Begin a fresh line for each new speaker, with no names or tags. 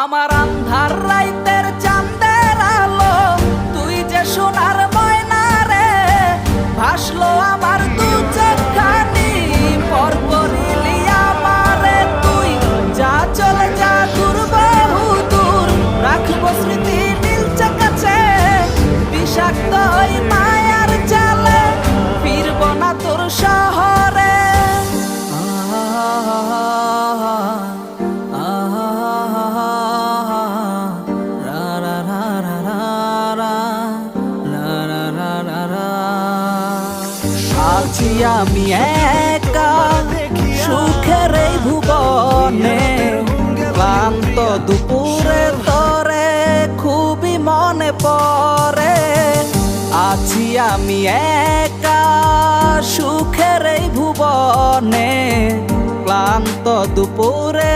আমার আন্ধার রাইতের চাঁদের আলো, তুই যে সোনার ময়না রে, ভাসলো আমার দু চোখখানি, পর করিলি আমারে তুই। যা চলে যা দূর বহু দূর, রাখবো স্মৃতি নীলচে কাছে, বিষাক্ত ওই মায়ার জালে ফিরবো না তোর শহরে। আছি আমি একা সুখের এই ভুবনে, ক্লান্ত দুপুরে তোরে খুবই মনে পড়ে। আছি আমি একা সুখের এই ভুবনে, ক্লান্ত দুপুরে